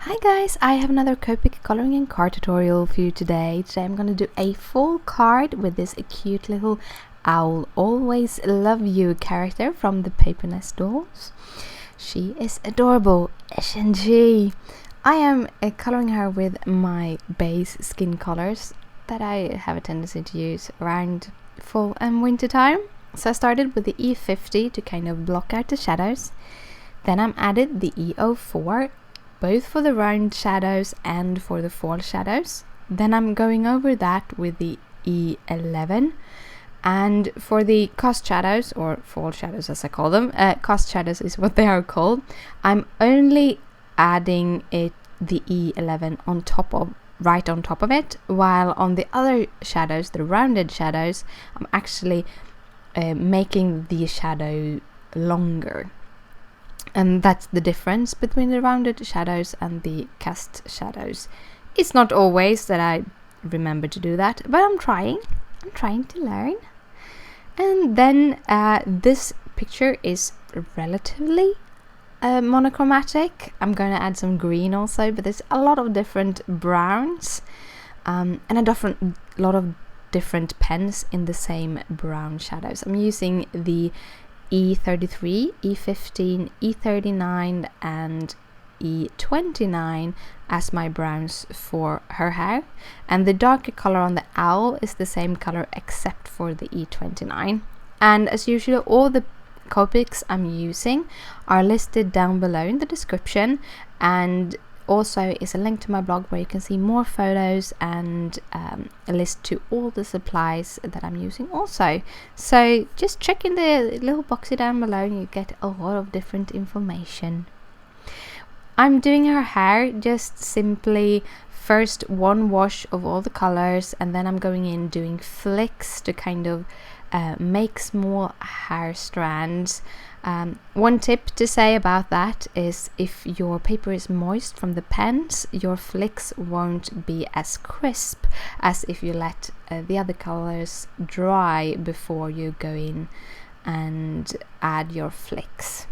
Hi guys, I have another Copic coloring and card tutorial for you today. Today I'm going to do a full card with this cute little owl always love you character from the Paper Nest dolls. She is adorable, isn't she? I am coloring her with my base skin colors that I have a tendency to use around fall and winter time. So I started with the E50 to kind of block out the shadows. Then I added the E04 both for the round shadows and for the fall shadows. Then I'm going over that with the E11, and for the cast shadows, or fall shadows as I call them, cast shadows is what they are called, I'm only adding the E11 on top of right on top of it, while on the other shadows, the rounded shadows, I'm actually making the shadow longer. And that's the difference between the rounded shadows and the cast shadows. It's not always that I remember to do that, but I'm trying to learn. And then this picture is relatively monochromatic. I'm going to add some green also, but there's a lot of different browns and a lot of different pens in the same brown shadows. I'm using the E33, E15, E39 and E29 as my browns for her hair, and the darker color on the owl is the same color except for the E29. And as usual, all the Copics I'm using are listed down below in the description, and also is a link to my blog where you can see more photos and a list to all the supplies that I'm using also. So just check in the little boxy down below and you get a lot of different information. I'm doing her hair just simply first one wash of all the colors, and then I'm going in doing flicks to kind of make small hair strands. One tip to say about that is if your paper is moist from the pens, your flicks won't be as crisp as if you let the other colors dry before you go in and add your flicks.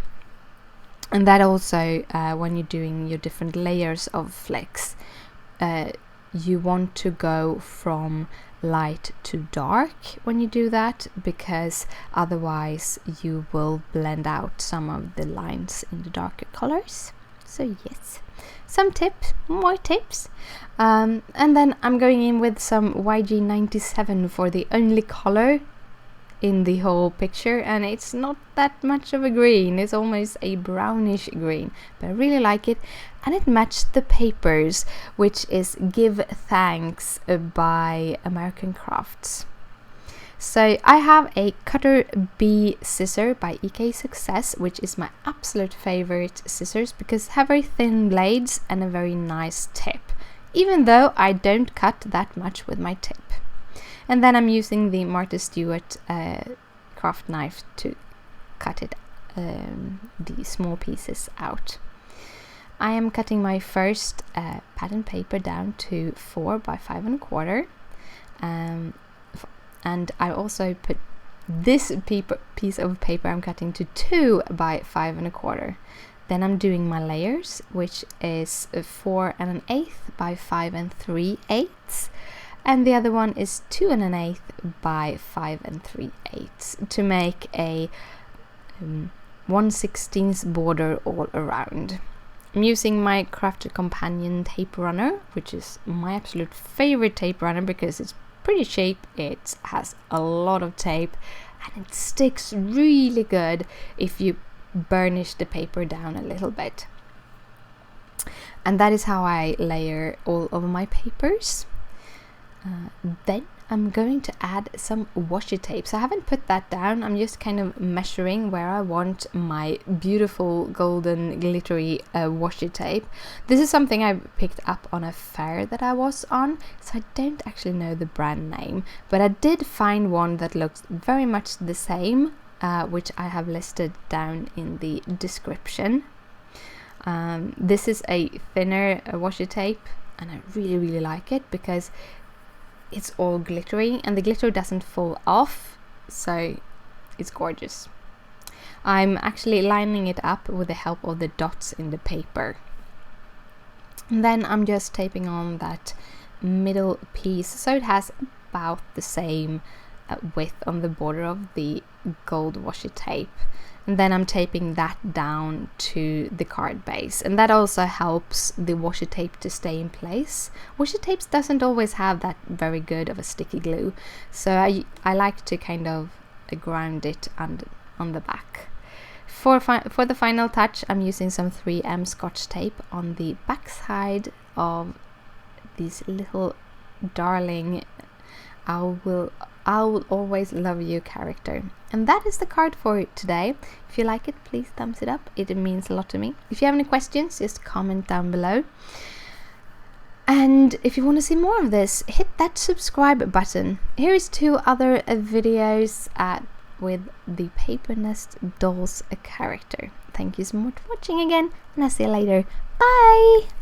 And that also, when you're doing your different layers of flicks, you want to go from light to dark when you do that, because otherwise you will blend out some of the lines in the darker colors. So yes, more tips. And then I'm going in with some YG97 for the only color in the whole picture, and it's not that much of a green, it's almost a brownish green, but I really like it, and it matched the papers, which is Give Thanks by American Crafts. So I have a Cutter B scissor by EK Success, which is my absolute favorite scissors because they have very thin blades and a very nice tip, even though I don't cut that much with my tip. And then I'm using the Martha Stewart craft knife to cut it, the small pieces out. I am cutting my first pattern paper down to 4 by 5 1/4, and I also put this piece of paper I'm cutting to 2 by 5 1/4. Then I'm doing my layers, which is 4 1/8 by 5 3/8. And the other one is 2 1/8 by 5 3/8 to make a 1/16 border all around. I'm using my Crafter Companion tape runner, which is my absolute favorite tape runner because it's pretty cheap, it has a lot of tape, and it sticks really good if you burnish the paper down a little bit. And that is how I layer all of my papers. Then I'm going to add some washi tape. So I haven't put that down, I'm just kind of measuring where I want my beautiful golden glittery washi tape. This is something I picked up on a fair that I was on, so I don't actually know the brand name, but I did find one that looks very much the same, which I have listed down in the description. This is a thinner washi tape, and I really like it because it's all glittery and the glitter doesn't fall off, so it's gorgeous. I'm actually lining it up with the help of the dots in the paper. And then I'm just taping on that middle piece so it has about the same width on the border of the gold washi tape. And then I'm taping that down to the card base, and that also helps the washi tape to stay in place. Washi tapes doesn't always have that very good of a sticky glue, so I like to kind of ground it on the back. For the final touch, I'm using some 3M Scotch tape on the back side of this little darling I will always love you character. And that is the card for today. If you like it, please thumbs it up. It means a lot to me. If you have any questions, just comment down below. And if you want to see more of this, hit that subscribe button. Here is 2 other videos with the Paper Nest Dolls character. Thank you so much for watching again, and I'll see you later. Bye!